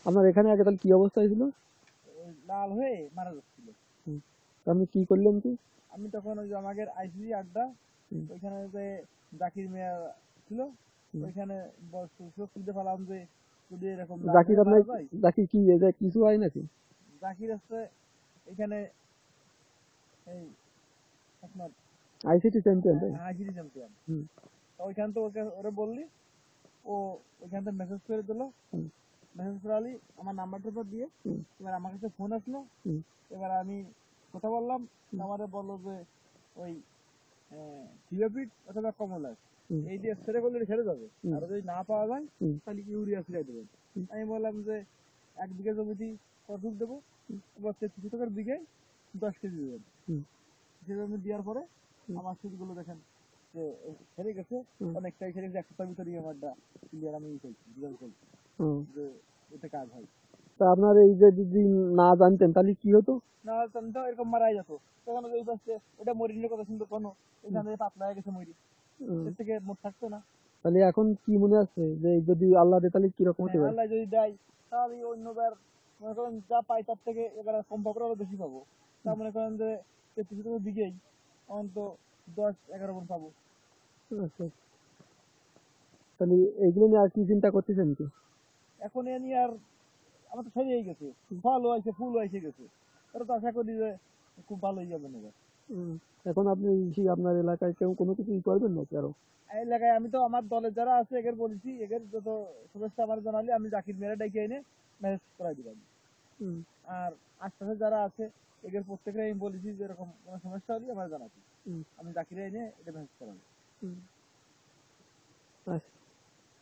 আপনার এখানে আগে তাহলে কি অবস্থা হয়েছিল? ওই লাল হয়ে মারা যাচ্ছিল। হুম। তা আপনি কি করলেন কি? আমি তখন ওই যে আমাদের আইসিসি আড্ডা, হুম, ওইখানে যে জাকির মিয়া ছিল, হুম। ওইখানে খুলতে পেলাম যে যদি এরকম লাল জাকির হয়ে আপনার, মারা যায়। জাকির কি এই যে কিছু হয় নাকি? জাকির হচ্ছে এখানে এই আপনার আইসিটি চ্যাম্পিয়ন তাই? ICC champion. হুম, ওইখান তো ওকে ওরে বললি, ও ওইখান থেকে মেসেজ করে দিল। হুম, মেসেজ করালি আমার নাম্বার টাম্বার দিয়ে। হুম, এবার আমার কাছে ফোন আসলো। হুম, এবার আমি কথা বললাম। হুম, আমারে বললো যে ওই থিওপিট অথবা কমলাস, হুম, এই দিয়ে স্প্রে করলে সেরে যাবে। হুম, আর যদি না পাওয়া যায় হুম, তাহলে ইউরিয়া ছিটাই দেবেন। হুম, আমি বললাম যে 1 বিঘা জমিতে কতটুক দেবো? এবার 33 টাকার বিঘায় 10 কেজি দেবেন। হুম, সে জমি দেওয়ার পরে হুম, আমার সুদগুলো দেখেন যে সেরে গেছে। হুম, অনেকটাই সেরে গেছে, 1 সপ্তাহের ভিতরেই আমারটা ক্লিয়ার আমি করছি, রেজাল্ট করছি হুম। যে এতে কাজ হয়। তা আপনার এই যে যদি না জানতেন তাহলে কি হতো? না তখন তো এরকম মারাই যেত। তখন ওই পাশে ওটা মরিনের কথা শুনতো কোনো, হুম, ওইখান থেকে পাতলা হয়ে গেছে মরি, হুম। এর থেকে মোট থাকতো না। তাহলে এখন কি মনে আছে যে যদি আল্লাহ দেয় তাহলে কিরকম হতে হ্যাঁ, পারে? আল্লাহ যদি দেয় তাহলে অন্যবার মনে করেন যা পাই তার থেকে এবার কম পাবো, আরো বেশি পাবো। তা হুম, মনে করেন যে 33 দিকেই অন্তত 10-11 মণ পাবো। আচ্ছা। তাহলে এগুলো নিয়ে আর কি চিন্তা করতেছেন কি? এখন এ নিয়ে আর আমার তো সেরেই গেছে, ফলও হয়েছে, ফুলও এসে গেছে। ওরা তো আশা করি যে খুব ভালোই যাবে না এবার। হুম। এখন আপনি কি আপনার এলাকায় কেউ কোনো কিছু করবেন নাকি আরো? এই এলাকায় আমি তো আমার দলের যারা আছে এদের বলেছি, এদের যত শুভেচ্ছা আমার জানালে আমি জাকির মেরে ডেকে এনে ম্যানেজ করাই দিলাম। হুম, আর আশপাশে যারা আছে এদের প্রত্যেকের আমি বলেছি যে এরকম কোনো সমস্যা হলে আমার জানাচ্ছি, হুম, আমি জাকিরে এনে এটা ম্যানেজ করাবো। হুম। আচ্ছা।